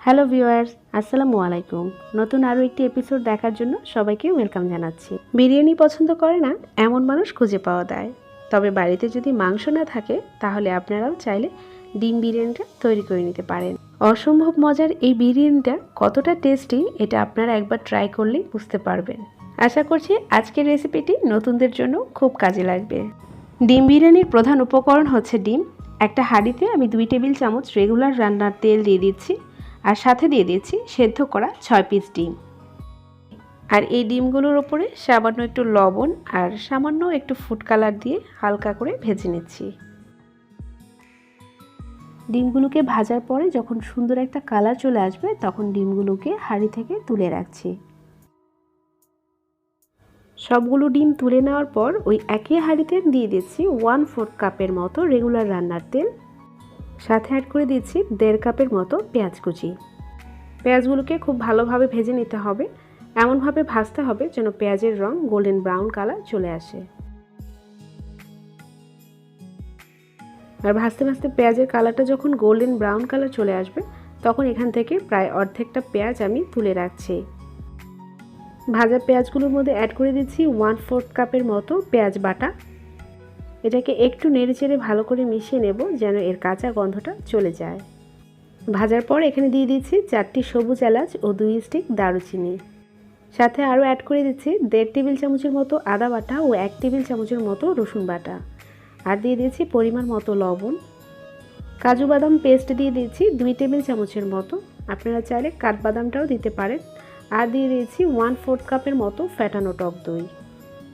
Hello viewers, আসসালামু আলাইকুম। নতুন আরও একটি এপিসোড দেখার জন্য সবাইকে ওয়েলকাম জানাচ্ছি। বিরিয়ানি পছন্দ করে না এমন মানুষ খুঁজে পাওয়া যায়, তবে বাড়িতে যদি মাংস না থাকে তাহলে আপনারাও চাইলে ডিম বিরিয়ানিটা তৈরি করে নিতে পারেন। অসম্ভব মজার এই বিরিয়ানিটা কতটা টেস্টি এটা আপনারা একবার ট্রাই করলেই বুঝতে পারবেন। আশা করছি আজকের রেসিপিটি নতুনদের জন্য খুব কাজে লাগবে। ডিম বিরিয়ানির প্রধান উপকরণ হচ্ছে ডিম। একটা হাঁড়িতে আমি 2 টেবিল চামচ রেগুলার রান্নার তেল দিয়ে দিচ্ছি, আর সাথে দিয়ে দিচ্ছি সেদ্ধ করা 6 পিস ডিম। আর এই ডিমগুলোর ওপরে সামান্য একটু লবণ আর সামান্য একটু ফুড কালার দিয়ে হালকা করে ভেজে নিচ্ছি। ডিমগুলোকে ভাজার পরে যখন সুন্দর একটা কালার চলে আসবে তখন ডিমগুলোকে হাঁড়ি থেকে তুলে রাখছি। সবগুলো ডিম তুলে নেওয়ার পর ওই একই হাঁড়িতে দিয়ে দিচ্ছি 1/4 কাপের মতো রেগুলার রান্নার তেল, সাথে অ্যাড করে দিচ্ছি 1.5 কাপের মতো পেঁয়াজ কুচি। পেঁয়াজগুলোকে খুব ভালোভাবে ভেজে নিতে হবে, এমনভাবে ভাজতে হবে যেন পেঁয়াজের রং গোল্ডেন ব্রাউন কালার চলে আসে। আর ভাজতে ভাজতে পেঁয়াজের কালারটা যখন গোল্ডেন ব্রাউন কালার চলে আসবে তখন এখান থেকে প্রায় অর্ধেকটা পেঁয়াজ আমি তুলে রাখছি। ভাজা পেঁয়াজগুলোর মধ্যে অ্যাড করে দিচ্ছি 1/4 কাপের মতো পেঁয়াজ বাটা। এটাকে একটু নেড়েচেড়ে ভালো করে মিশিয়ে নেব যেন এর কাঁচা গন্ধটা চলে যায়। ভাজার পর এখানে দিয়ে দিচ্ছি 4টি সবুজ এলাচ ও 2 স্টিক দারুচিনি। সাথে আরও অ্যাড করে দিচ্ছি 1.5 টেবিল চামচের মতো আদা বাটা ও 1 টেবিল চামচের মতো রসুন বাটা। আর দিয়ে দিচ্ছি পরিমাণ মতো লবণ। কাজু বাদাম পেস্ট দিয়ে দিচ্ছি 2 টেবিল চামচের মতো, আপনারা চাইলে কাঠবাদামটাও দিতে পারেন। আর দিয়ে দিচ্ছি 1/4 কাপের মতো ফ্যাটানো টক দই।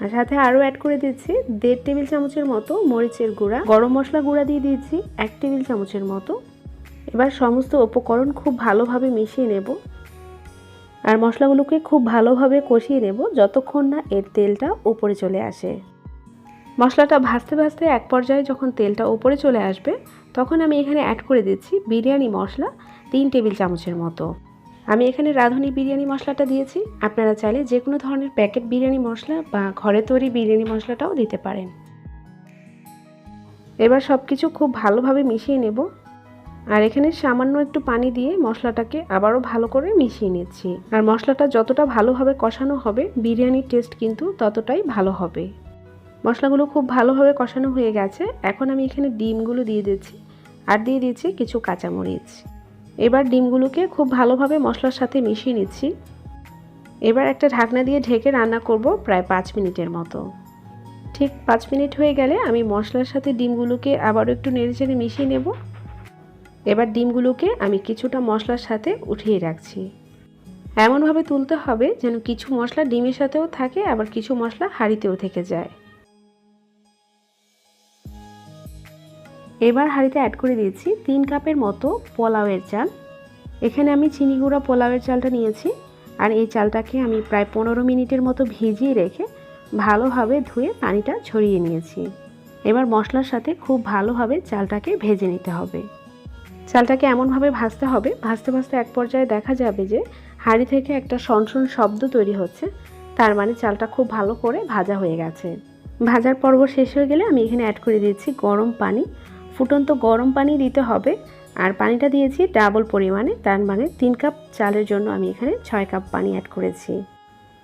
আর সাথে আরও অ্যাড করে দিচ্ছি 1.5 টেবিল চামচের মতো মরিচের গুঁড়া। গরম মশলা গুঁড়া দিয়ে দিচ্ছি 1 টেবিল চামচের মতো। এবার সমস্ত উপকরণ খুব ভালোভাবে মিশিয়ে নেব আর মশলাগুলোকে খুব ভালোভাবে কষিয়ে নেব যতক্ষণ না এর তেলটা উপরে চলে আসে। মশলাটা ভাজতে ভাজতে এক পর্যায়ে যখন তেলটা উপরে চলে আসবে তখন আমি এখানে অ্যাড করে দিচ্ছি বিরিয়ানি মশলা 3 টেবিল চামচের মতো। আমি এখানে রাঁধুনি বিরিয়ানি মশলাটা দিয়েছি, আপনারা চাইলে যে কোনো ধরনের প্যাকেট বিরিয়ানি মশলা বা ঘরে তৈরি বিরিয়ানি মশলাটাও দিতে পারেন। এবার সব কিছু খুব ভালোভাবে মিশিয়ে নেব আর এখানে সামান্য একটু পানি দিয়ে মশলাটাকে আবারও ভালো করে মিশিয়ে নিচ্ছি। আর মশলাটা যতটা ভালোভাবে কষানো হবে বিরিয়ানির টেস্ট কিন্তু ততটাই ভালো হবে। মশলাগুলো খুব ভালোভাবে কষানো হয়ে গেছে, এখন আমি এখানে ডিমগুলো দিয়ে দিচ্ছি আর দিয়ে দিচ্ছি কিছু কাঁচামরিচ। এবার ডিমগুলোকে খুব ভালোভাবে মশলার সাথে মিশিয়ে নিচ্ছি। এবার একটা ঢাকনা দিয়ে ঢেকে রান্না করব প্রায় 5 মিনিটের মতো। ঠিক 5 মিনিট হয়ে গেলে আমি মশলার সাথে ডিমগুলোকে আবারও একটু নেড়েচেড়ে মিশিয়ে নেব। এবার ডিমগুলোকে আমি কিছুটা মশলার সাথে উঠিয়ে রাখছি। এমনভাবে তুলতে হবে যেন কিছু মশলা ডিমের সাথেও থাকে আবার কিছু মশলা হাঁড়িতেও থেকে যায়। এবার হাঁড়িতে অ্যাড করে দিয়েছি 3 কাপের মতো পোলাওয়ের চাল। এখানে আমি চিনি গুঁড়া পোলাওয়ের চালটা নিয়েছি আর এই চালটাকে আমি প্রায় 15 মিনিটের মতো ভিজিয়ে রেখে ভালোভাবে ধুয়ে পানিটা ছড়িয়ে নিয়েছি। এবার মশলার সাথে খুব ভালোভাবে চালটাকে ভেজে নিতে হবে। চালটাকে এমনভাবে ভাজতে হবে, ভাজতে ভাজতে এক পর্যায়ে দেখা যাবে যে হাঁড়ি থেকে একটা সনসন শব্দ তৈরি হচ্ছে, তার মানে চালটা খুব ভালো করে ভাজা হয়ে গেছে। ভাজার পর্ব শেষ হয়ে গেলে আমি এখানে অ্যাড করে দিচ্ছি গরম পানি। ফুটন্ত গরম পানি দিতে হবে আর পানিটা দিয়েছি ডাবল পরিমাণে, তার মানে 3 কাপ চালের জন্য আমি এখানে 6 কাপ পানি অ্যাড করেছি।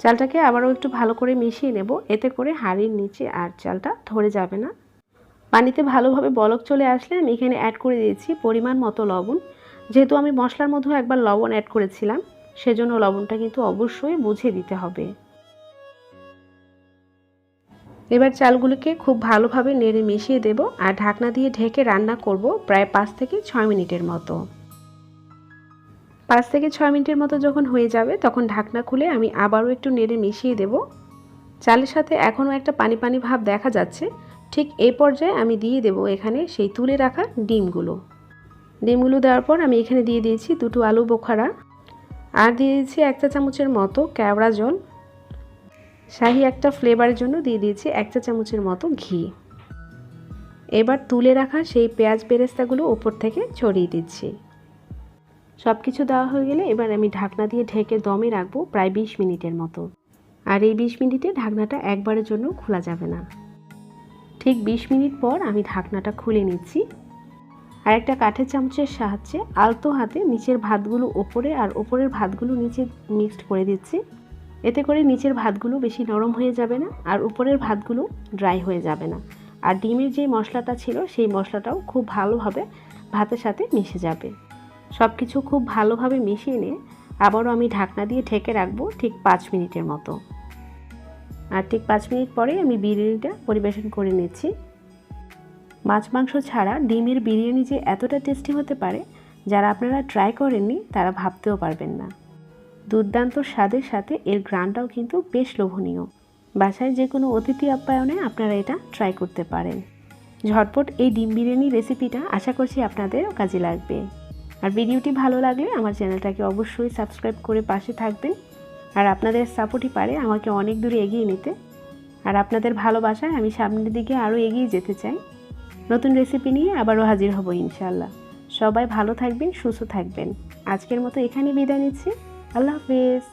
চালটাকে আবারও একটু ভালো করে মিশিয়ে নেব, এতে করে হাঁড়ির নিচে আর চালটা ধরে যাবে না। পানিতে ভালোভাবে বলক চলে আসলে আমি এখানে অ্যাড করে দিয়েছি পরিমাণ মতো লবণ। যেহেতু আমি মশলার মধ্যেও একবার লবণ অ্যাড করেছিলাম সেজন্য লবণটা কিন্তু অবশ্যই বুঝে দিতে হবে। এবার চালগুলোকে খুব ভালোভাবে নেড়ে মিশিয়ে দেব আর ঢাকনা দিয়ে ঢেকে রান্না করব প্রায় 5 থেকে 6 মিনিটের মতো। 5 থেকে 6 মিনিটের মতো যখন হয়ে যাবে তখন ঢাকনা খুলে আমি আবারও একটু নেড়ে মিশিয়ে দেব। চালের সাথে এখনও একটা পানি পানি ভাব দেখা যাচ্ছে, ঠিক এই পর্যায়ে আমি দিয়ে দেব এখানে সেই তুলে রাখা ডিমগুলো। ডিমগুলো দেওয়ার পর আমি এখানে দিয়ে দিয়েছি 2টো আলু বোখারা আর দিয়ে দিয়েছি 1 চা চামচের মতো কেওড়া জল। শাহি একটা ফ্লেভারের জন্য দিয়ে দিয়েছি 1 চা চামচের মতো ঘি। এবার তুলে রাখা সেই পেঁয়াজ বেরেস্তাগুলো উপর থেকে ছড়িয়ে দিচ্ছি। সব কিছু দেওয়া হয়ে গেলে এবার আমি ঢাকনা দিয়ে ঢেকে দমে রাখবো প্রায় 20 মিনিটের মতো। আর এই 20 মিনিটে ঢাকনাটা একবারের জন্য খোলা যাবে না। ঠিক 20 মিনিট পর আমি ঢাকনাটা খুলে নিচ্ছি আর একটা কাঠের চামচের সাহায্যে আলতো হাতে নিচের ভাতগুলো ওপরে আর ওপরের ভাতগুলো নিচে মিক্সড করে দিচ্ছি। এতে করে নিচের ভাতগুলো বেশি নরম হয়ে যাবে না আর উপরের ভাতগুলো ড্রাই হয়ে যাবে না। আর ডিমের যে মশলাটা ছিল সেই মশলাটাও খুব ভালোভাবে ভাতের সাথে মিশে যাবে। সব কিছু খুব ভালোভাবে মিশিয়ে নিয়ে আবারও আমি ঢাকনা দিয়ে ঢেকে রাখবো ঠিক 5 মিনিটের মতো। আর ঠিক 5 মিনিট পরে আমি বিরিয়ানিটা পরিবেশন করে নিচ্ছি। মাছ মাংস ছাড়া ডিমের বিরিয়ানি যে এতটা টেস্টি হতে পারে, যারা আপনারা ট্রাই করেননি তারা ভাবতেও পারবেন না। দুর্দান্ত স্বাদের সাথে এর ঘ্রাণটাও কিন্তু বেশ লোভনীয়। বাসায় যে কোনো অতিথি আপ্যায়নে আপনারা এটা ট্রাই করতে পারেন। ঝটপট এই ডিম বিরিয়ানি রেসিপিটা আশা করছি আপনাদেরও কাজে লাগবে। আর ভিডিওটি ভালো লাগলে আমার চ্যানেলটাকে অবশ্যই সাবস্ক্রাইব করে পাশে থাকবেন। আর আপনাদের সাপোর্টই পারে আমাকে অনেক দূরে এগিয়ে নিতে। আর আপনাদের ভালোবাসায় আমি সামনের দিকে আরও এগিয়ে যেতে চাই। নতুন রেসিপি নিয়ে আবারও হাজির হব ইনশাআল্লাহ। সবাই ভালো থাকবেন, সুস্থ থাকবেন। আজকের মতো এখানেই বিদায় নিচ্ছি। আল্লাহ হাফেজ।